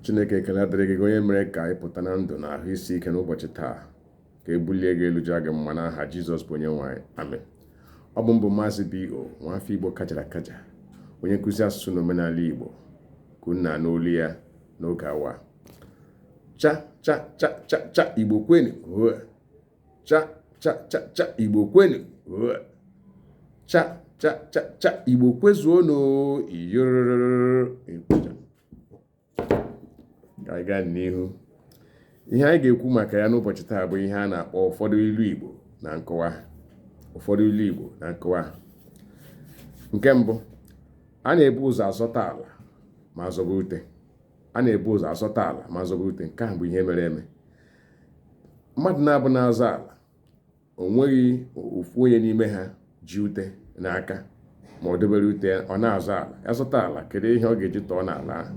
Chineke ekele dịrị gị onye mere ka ị pụta na ndụ na ahụ isi ike n'ụbọchị taa, ka e bulie gị elu jaa gị mma n'aha Jizọs bụ onye nwe anyị, amen. Ọ bụ mbụ Maazị B.O. nwafọ Igbo kajara akaja, onye nkụzi asụsụ na omenala Igbo, kwunna n'olu ya n'oge awa. Cha cha cha cha cha Igbo kwenu, cha cha cha cha Igbo kwenu, cha cha cha cha Igbo kwezuonu iyororo. Ka anyị gaa n'ihu. Ihe anyị ga-ekwu maka ya n'ụbọchị taa bụ ihe a na-akpọ ụfọdụ ilu Igbo na nkowa. Ụfọdụ ilu Igbo na nkowa. Nke mbụ, a na-ebu ụzọ azọta ala ma zọba ute. A na-ebu ụzọ azọta ala ma zọba ute. Nke ahụ bụ ihe mere eme. Mmadụ na-abụ na-azọ ala, o nweghị ofu onye n'ime ha ji ute n'aka ma ọ dobere ute ọ na-azọ ala. Ya zọta ala, kedu ihe ọ ga-eji tọọ n'ala ahụ?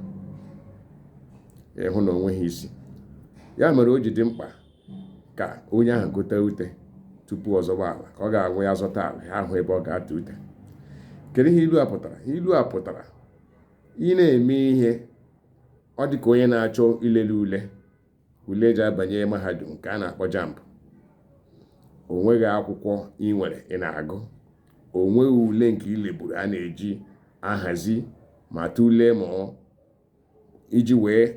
Ịhụ na onweghị isi. Ya mere o ji dị mkpa ka onye ahụ gote ute tupu ọ zọba ala, ka ọ ga-agwụ ya zọta ala, ya ahụ ebe ọ ga-ata ute. Kedu ihe ilu a pụtara? Ilu a pụtara ị na-eme ihe ọ dị ka onye na-achọ ilele ule eji abanye mahadum nke a na-akpọ JAMB. O nweghị akwụkwọ ị nwere ị na-agụ. O nweghị ule nke ileburu a na-eji ahazi ma tụlee ma iji wee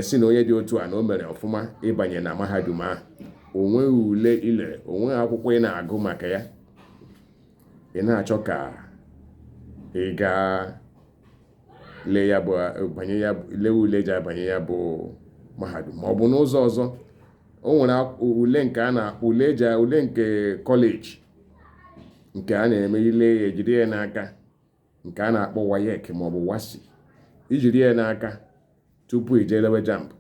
sị na onye dị otu a na o mere ọfụma ịbanye na mahadum ahụ. O nweghị ule ilere, o nweghị akwụkwọ ị na-agụ maka ya. Ị na-achọ ka ị gaa lee ya bụ banye ya lee ule ji abanye ya bụ mahadum, ma ọ bụ n'ụzọ ọzọ. O nwere ule nke a na-akpọ ule nke kọleji nke a na-eme ile ya ejiri ya n'aka, nke a na-akpọ WAEC ma ọ bụ WASI. Ijiri ya n'aka tupu ije lewe JAMB.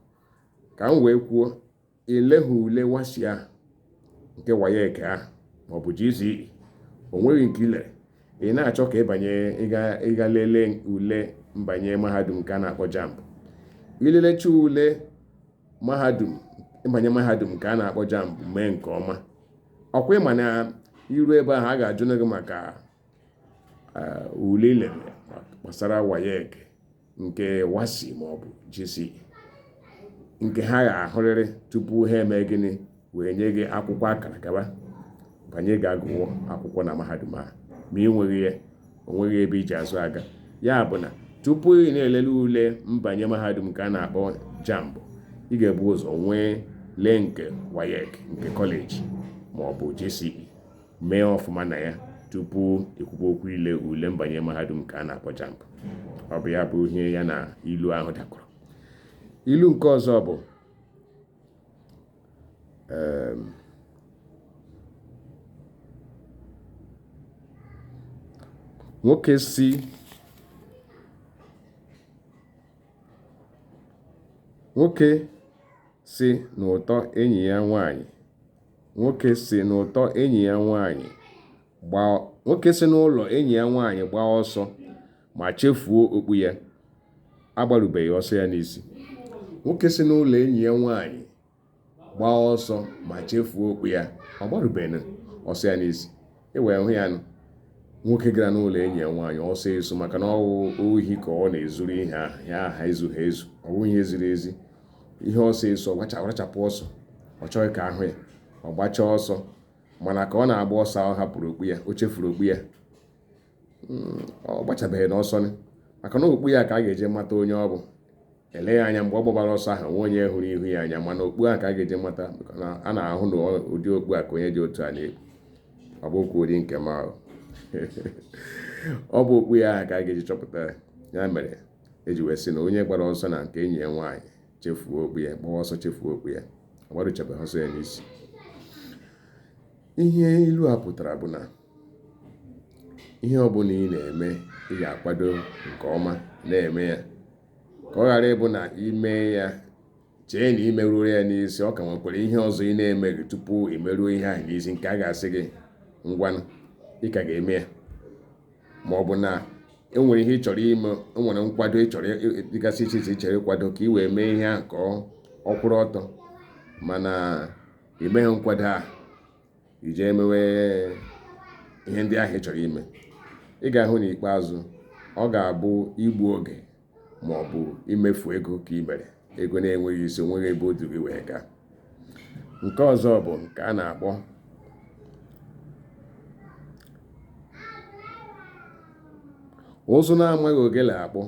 Ka m wee kwuo, ileghị ule WASI ahụ, nke WAEC ahụ ma ọ bụ GCE, o nweghị nke ilere. Ị na-achọ ka ịga lelee ule mbanye mahadum nke a na-akpọ JAMB. Ilelecha ule mahadum mbanye mahadum nke a na-akpọ JAMB mee nke ọma, ọkwa ịma na iru ebe ahụ a ga-ajụ gị maka ule ilere gbasara WAEC nke WASI ma ọ bụ GCE, nke ha ga-ahụrịrị tupu ha eme gịnị wee nye gị akwụkwọ akara gaba banye gị agụọ akwụkwọ na mahadum ahụ. Ma ị nweghị ya, o nweghị ebe iji azụ aga. Ya bụ na tupu ị na-elele ule mbanye mahadum nke a na-akpọ JAMB, ị ga-ebu ụzọ nwee lee nke WAEC nke kọleji ma ọ bụ GCE, mee ọfụma na ya tupu ikwuba okwu ile ule mbanye mahadum nke a na-akpọ JAMB. Ọ bụ ya bụ ihe ya na ilu ahụ dakọrọ. Ilu nke ọzọ bụ nwoke si n'ụtọ enyi ya nwaanyị nwoke si n'ụlọ enyi ya nwaanyị gbaa ọsọ ma chefuo okpu ya, agbarubeghị ọsọ ya n'isi. Nwoke si n'ụlọ enyi ya nwaanyị gbaa ọsọ ma chefuo okpu ya, ọ gbarubeghị ọsọ ya n'isi. E wee hụ ya nwoke gara n'ụlọ enyi ya nwaanyị ọsọ eso maka na ohi ka ọ na-ezuru ihe ahụ, ya aha ezughị ezu, ọ bụghị ihe ziri ezi. Ihe ọsọ eso ọ rachapụ ọsọ, ọ chọghị ka ahụ ya, ọ gbachaa ọsọ, mana ka ọ na-agba ọsọ ahụ hapụrụ okpu ya, o chefuru okpu ya. Ọ gbachabeghị n'ọsọ maka na okpu ya ka a ga-eje mata onye ọ bụ. Eleghị anya mgbe ọ gbabara ọsọ ahụ, nwa onye hụrụ ihu ya anya, mana okpu ahụ ka a ga-eje mata. A na-ahụ na ụdị okpu a ka onye dị otu a na-ekpu. Ọ bụ okwu ụdị nke ma ọ bụ okpu ya ahụ ka a ga-eji chọpụta. Ya mere eji wee sị na onye gbara ọsọ na nke enyi ya nwaanyị chefuo okpu ya, gbawa ọsọ chefuo okpu ya, ọ gbaruchabeghị ọsọ ya n'isi. Ihe ilu a pụtara bụ na ihe ọbụla ị na-eme, ị ga-akwado nke ọma na-eme ya, ka ọ ghara ịbụ na ime ya chee na imeruo ya n'isi. Ọ ka nwekwara ihe ọzọ ị na-emeghị tupu imeruo ihe ahụ n'isi, nke a ga-asị gị ngwanụ ị ka ga-eme ya. Ma ọ bụ na enwere ihe ị chọrọ ime, enwere nkwado ị chọrọ dịgasị iche iche ị chọrọ ịkwado ka ị wee mee ihe ahụ ka ọ kwụrụ ọtọ, mana imeghị nkwado ahụ, ije emewe ihe ndị ahụ ị chọrọ ime. Ị ga-ahụ n'ikpeazụ ọ ga-abụ igbu oge ma ọ bụ imefu ego ka ị mere, ego na-enweghị isi, onweghị ebe o du gị wee gaa. Nke ọzọ bụ nke a na-akpọ ụzụ na-amaghị ogele akpọ,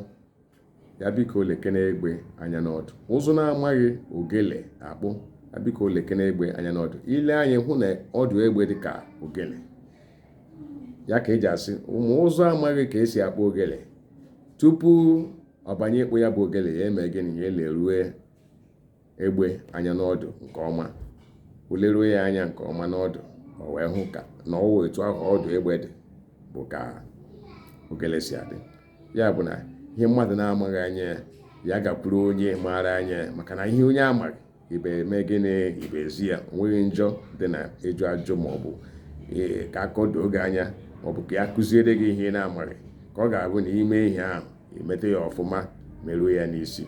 ya biko lekene egbe anya n'ọdụ. Ụzụ na-amaghị ogele akpọ, ya biko lekene egbe anya n'ọdụ. Ile anya hụ na ọdụ egbe dị ka ogele, ya ka eji asị ụmụ ụzụ amaghị ka esi akpọ ogele. Tupu ọ banye ịkpụ ya bụ ogele, ya eme gịnị? Ya elerue egbe anya n'ọdụ nke ọma, o leruo ya anya nke ọma n'ọdụ, o wee hụ ka na ọwụ etu ahụ ọdụ egbe dị bụ ka ogele si adị. Ya bụ na ihe mmadụ na-amaghị anya ya gakwuru onye maara anya, maka na ihe onye amaghị ibe eme gịnị? Ibe ezi ya. Onweghị njọ dị na ịjụ ajụ maọbụ ka akọdoo oge anya maọbụ ka ya kụziere gị ihe ị na-amaghị, ka ọ ga-abụ na ime ihe ahụ imete ya ọfụma, merụọ ya n'isi.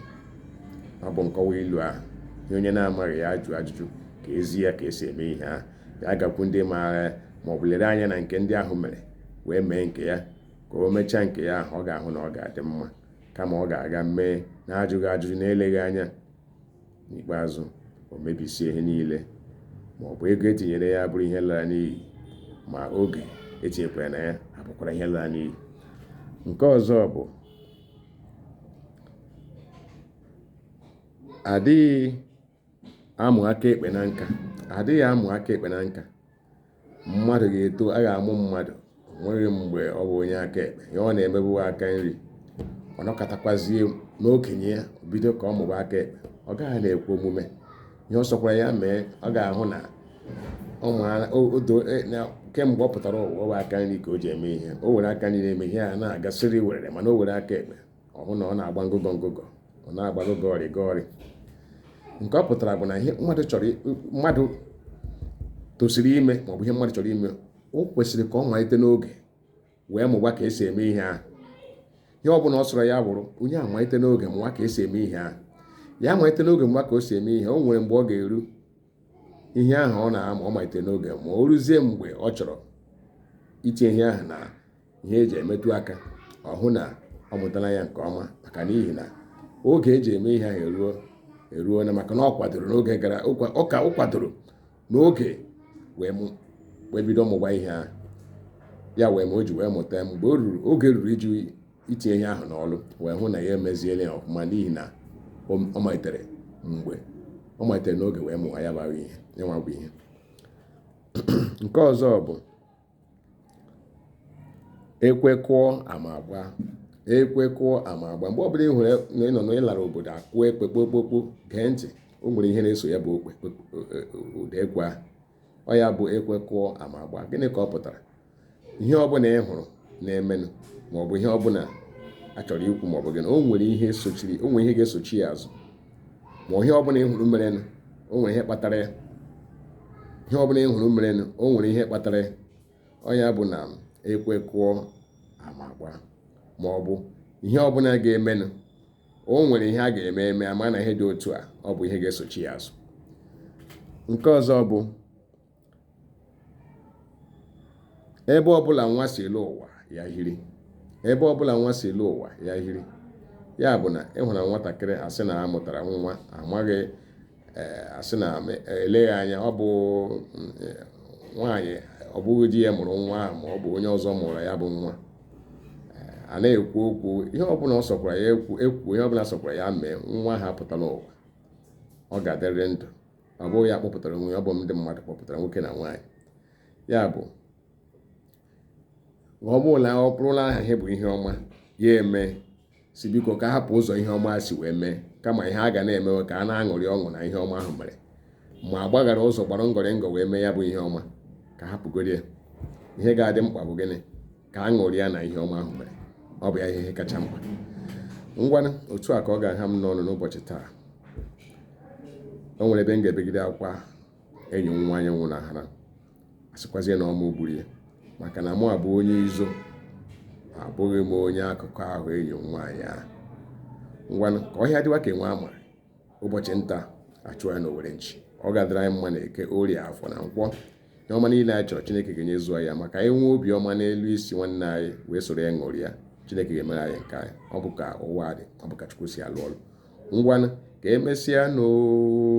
Ọ bụ nkọwa ilu ahụ. Ihe onye na-amaghị ya ajụ ajụjụ ka ezi ya ka esi eme ihe ahụ, ya gakwu ndị maara ya maọbụ lere anya na nke ndị ahụ mere wee mee nke ya. Ka o mechaa nke ya ahụ, ọ ga-ahụ na ọ ga-adị mma, kama ọ ga-aga mee na-ajụghị ajụjụ na-eleghị anya. N'ikpeazụ o mebisie ihe niile, maọbụ ego etinyere ya bụrụ ihe lara n'iyi, ma oge etinyekwara na ya abụkwara ihe lara n'iyi. Nke ọzọ bụ adịghị amụ aka ekpe na nka. Adịghị amụ aka ekpe na nka. Mmadụ ga-eto, a ga-amụ mmadụ, nweghị mgbe ọ bụ onye aka ekpe. Ya ọ na-emebu aka nri, ọ nọkọtakwazie n'okenye ya bido ka ọ mụba aka ekpe. Ọ gaghị na-ekwe omume. Ihe ọ sọkwara ya mee, ọ ga-ahụ na kemgbe ọ pụtara ụwa, ọ bụ aka nri ka o ji eme ihe. O were aka nri na-eme ihe a na-agasịrị were, mana o were aka ekpe, ọ hụ na ọ na-agba ngụgọ ngụgọ, ọ na-agba gọrị gọrị. Nke ọ pụtara bụ na ihe mmadụ tosiri ime maọbụ ihe mmadụ chọrọ ime, o kwesịrị ka ọ malite n'oge wee mụba ka esi eme ihe ahụ. Ihe ọ bụla ọ sọrọ ya bụrụ onye amalite n'oge mụwa ka esi eme ihe ahụ. Ya amalite n'oge mụwa ka o si eme ihe, o nwere mgbe ọ ga-eru ihe ahụ ọ na-amụ. Ọ malite n'oge, ma o ruzie mgbe ọ chọrọ itinye ihe ahụ na ihe eji emetụ aka, ọ hụ na ọ mụtara ya nke ọma, maka n'ihi na oge eji eme ihe ahụ eruo na, maka na ọ kwadoro n'oge gara ụka, ọ kwadoro n'oge wee bido mụba ihe ahụ. Ya wee ma o ji wee mụta mgbe oge ruru iji itinye ihe ahụ n'ọlụ, wee hụ na ya emeziela ya ọfụma, n'ihi na ọ malitere n'oge wee mụwa ya bụ ihe. Nke ọzọ bụ ekwekụọ ama agba. Ekwekụọ ama agba. Mgbe ọbụla ị hụrụ na ị nọ n'ịlara obodo akụ ekpe kpokpokpo, gee ntị. O nwere ihe na-eso ya bụ ụda ekwe ahụ. Ọ ya bụ ekwekụọ ama agba. Gịnị ka ọ pụtara? Ihe ọbụla ị hụrụ na-emenụ, maọbụ ihe ọbụla a chọrọ ikwu, maọbụ gịnị, o nwere ihe ga-esochi ya azụ. Ma ihe ọbụla ị hụrụ merenụ, o nwere ihe kpatara ya. Ihe ọbụla ị hụrụ merenụ, o nwere ihe kpatara ya. Ọ ya bụ na ekwekụọ ama agba. Maọbụ ihe ọbụla ga-emenụ, o nwere ihe a ga-eme ama na ihe dị otu a, ọ bụ ihe ga-esochi ya azụ. Nke ọzọ bụ ebe ọbụla nwa si elu ụwa ya hiri. Ebe ọbụla nwa si elu ụwa ya hiri. Ya bụ na ịhụra nwatakịrị asị na a mụtara nwa, amaghị asị na eleghị anya ọ bụ nwaanyị, ọ bụghị di ya mụrụ nwa ahụ, ma ọ bụ onye ọzọ mụrụ ya bụ nwa. A na-ekwu okwu, ihe ọbụla ọ sọkwara ya ekwu, ihe ọbụla sọkwara ya mee, nwa ha pụta n'ụwa, ọ ga-adịrị ndụ. Ọ bụghị ya kpọpụtara onwe ya, ọ bụ ndị mmadụ kpọpụtara nwoke na nwaanyị. Ya bụ ọ bụrụla aha ihe bụ ihe ọma, ya eme si biko ka hapụ ụzọ ihe ọma si wee mee, kama ihe a ga na-emewe ka a na-aṅụrị ọṅụ na ihe ọma ahụ mere. Ma agbaghara ụzọ gbara ngọrị ngọ wee mee ya bụ ihe ọma, ka hapụgoro ya. Ihe ga-adị mkpa bụ gịnị? Ka a ṅụrịa na ihe ọma ahụ mere. Ọ bụ ya ihe kacha mkpa. Ngwanụ, otu a ka ọ ga-aha m n'ọnụ n'ụbọchị taa. O nwere ebe m ga-ebegide akwa enyi m nwaanyị nwụnahara, asịkwazie na ọma ogburu ya, maka na mụ abụ onye izo, abụghị m onye akụkọ ahụ enyi m nwaanyị ahụ. Ngwanụ, ka ọhịa dịwa ka enwe ama, ụbọchị nta achụ ya n'Owere nchi. Ọ ga-adịrị anyị mma na Eke, Orie, Afọ na Nkwọ. Ihe ọma niile anyị chọrọ Chineke ga-enyezu ya, maka inwe obi ọma n'elu isi nwanne anyị wee soro ya ṅụrịa. Chineke ga-emere anyị nke anyị. Ọ bụ ka ụwa dị, ọ bụ ka Chukwu si alụ ọrụ. Ngwanụ ka emesịa n'oo.